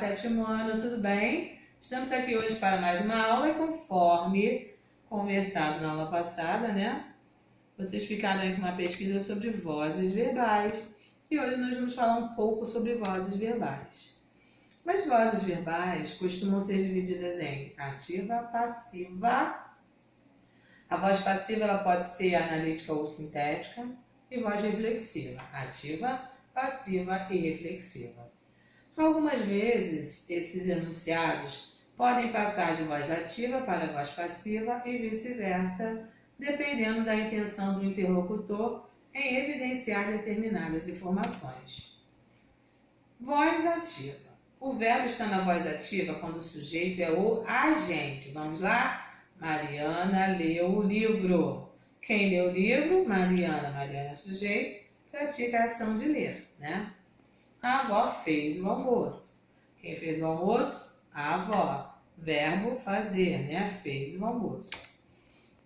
sétimo ano, tudo bem? Estamos aqui hoje para mais uma aula e conforme conversado na aula passada, né? Vocês ficaram aí com uma pesquisa sobre vozes verbais e hoje nós vamos falar um pouco sobre vozes verbais. Mas vozes verbais costumam ser divididas em ativa, passiva. A voz passiva ela pode ser analítica ou sintética e voz reflexiva, ativa, passiva e reflexiva. Algumas vezes, esses enunciados podem passar de voz ativa para voz passiva e vice-versa, dependendo da intenção do interlocutor em evidenciar determinadas informações. Voz ativa. O verbo está na voz ativa quando o sujeito é o agente. Vamos lá? Mariana leu o livro. Quem lê o livro? Mariana. Mariana é o sujeito, pratica a ação de ler, né? A avó fez o almoço. Quem fez o almoço? A avó. Verbo fazer, né? Fez o almoço.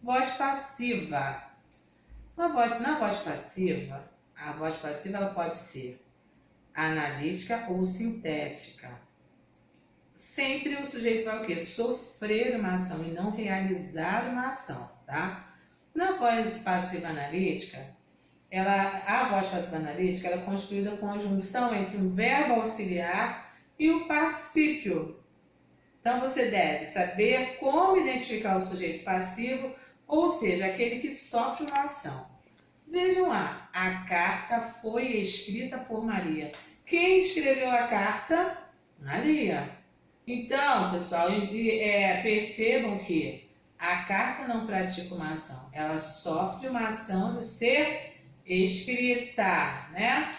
Voz passiva. Na voz passiva, a voz passiva ela pode ser analítica ou sintética. Sempre o sujeito vai o quê? Sofrer uma ação e não realizar uma ação, tá? Na voz passiva analítica, a voz passiva analítica ela é construída com a junção entre um verbo auxiliar e o particípio. Então você deve saber como identificar o sujeito passivo, ou seja, aquele que sofre uma ação. Vejam lá, a carta foi escrita por Maria. Quem escreveu a carta? Maria. Então, pessoal, percebam que a carta não pratica uma ação, ela sofre uma ação de ser escrita, né?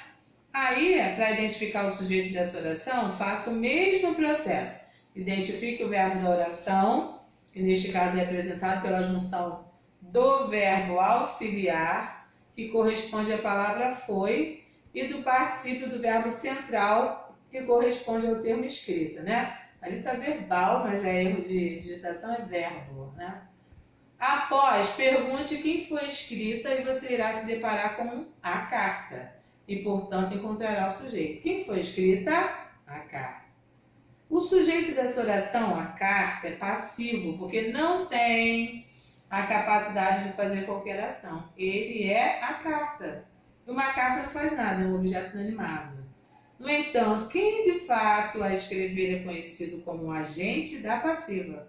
Aí, para identificar o sujeito dessa oração, faça o mesmo processo. Identifique o verbo da oração, que neste caso é representado pela junção do verbo auxiliar, que corresponde à palavra foi, e do particípio do verbo central, que corresponde ao termo escrito, né? Ali está verbal, mas é erro de digitação, é verbo, né? Após, pergunte quem foi escrita e você irá se deparar com a carta e, portanto, encontrará o sujeito. Quem foi escrita? A carta. O sujeito dessa oração, a carta, é passivo, porque não tem a capacidade de fazer qualquer ação. Ele é a carta. E uma carta não faz nada, é um objeto inanimado. No entanto, quem de fato a escrever é conhecido como o agente da passiva.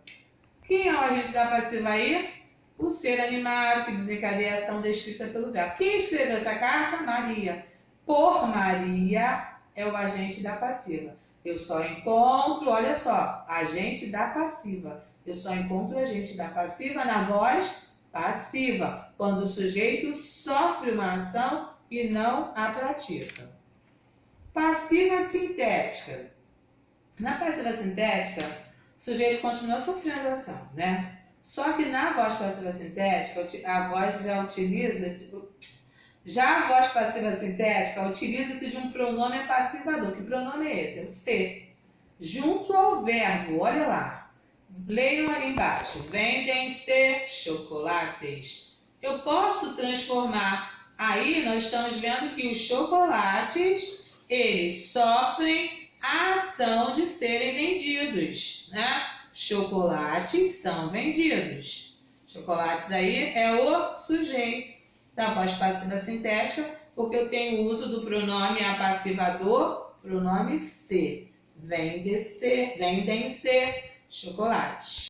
Quem é o agente da passiva aí? O ser animado que desencadeia a ação descrita pelo verbo. Quem escreveu essa carta? Maria. Por Maria é o agente da passiva. Eu só encontro, olha só, agente da passiva. Eu só encontro o agente da passiva na voz passiva, quando o sujeito sofre uma ação e não a pratica. Passiva sintética. Na passiva sintética, o sujeito continua sofrendo a ação, né? Só que na voz passiva sintética, a voz a voz passiva sintética utiliza-se de um pronome passivador. Que pronome é esse? É o ser. Junto ao verbo, olha lá. Leiam ali embaixo. Vendem-se chocolates. Eu posso transformar. Aí nós estamos vendo que os chocolates, eles sofrem a ação de serem vendidos, né? Chocolates são vendidos. Chocolates aí é o sujeito da voz passiva sintética, porque eu tenho o uso do pronome apassivador, pronome se. Vendem-se chocolates.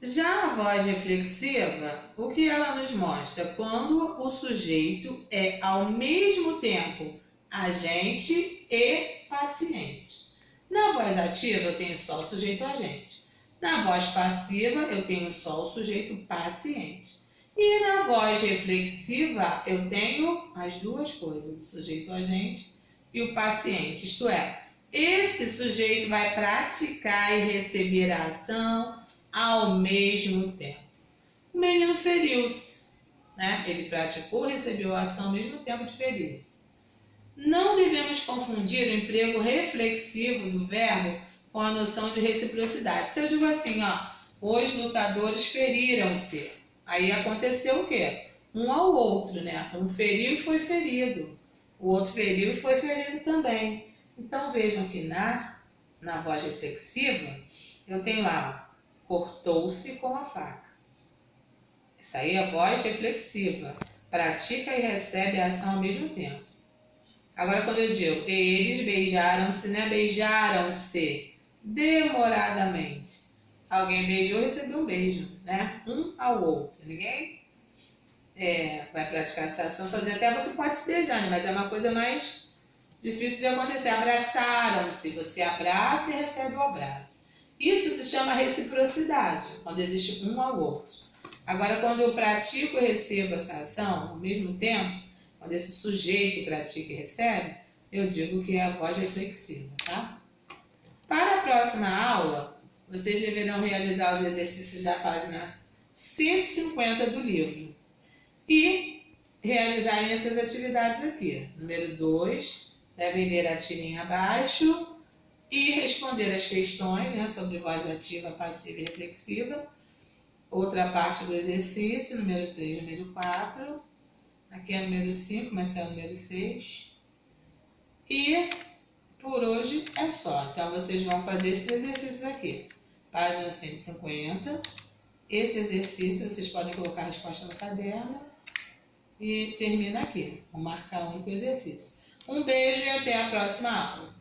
Já a voz reflexiva, o que ela nos mostra? Quando o sujeito é ao mesmo tempo agente e paciente. Na voz ativa eu tenho só o sujeito agente. Na voz passiva eu tenho só o sujeito paciente. E na voz reflexiva eu tenho as duas coisas, o sujeito agente e o paciente. Isto é, esse sujeito vai praticar e receber a ação ao mesmo tempo. O menino feriu-se, né? Ele praticou e recebeu a ação ao mesmo tempo de ferir-se. Não devemos confundir o emprego reflexivo do verbo com a noção de reciprocidade. Se eu digo assim, ó, os lutadores feriram-se, aí aconteceu o quê? Um ao outro, né? Um feriu e foi ferido. O outro feriu e foi ferido também. Então vejam que na voz reflexiva, eu tenho lá, cortou-se com a faca. Isso aí é voz reflexiva. Pratica e recebe a ação ao mesmo tempo. Agora quando eu digo, eles beijaram-se, não é beijaram-se demoradamente. Alguém beijou e recebeu um beijo, né? Um ao outro. Ninguém vai praticar essa ação sozinho. Até você pode se beijar, né? Mas é uma coisa mais difícil de acontecer. Abraçaram-se. Você abraça e recebe o abraço. Isso se chama reciprocidade, quando existe um ao outro. Agora, quando eu pratico e recebo essa ação, ao mesmo tempo, quando esse sujeito pratica e recebe, eu digo que é a voz reflexiva, tá? Para a próxima aula, vocês deverão realizar os exercícios da página 150 do livro e realizarem essas atividades aqui. Número 2, devem ler a tirinha abaixo e responder as questões, né, sobre voz ativa, passiva e reflexiva. Outra parte do exercício, número 3, número 4. Aqui é número 5, mas é o número 6. E por hoje é só. Então vocês vão fazer esses exercícios aqui. Página 150. Esse exercício vocês podem colocar a resposta no caderno. E termina aqui. Vou marcar um único exercício. Um beijo e até a próxima aula.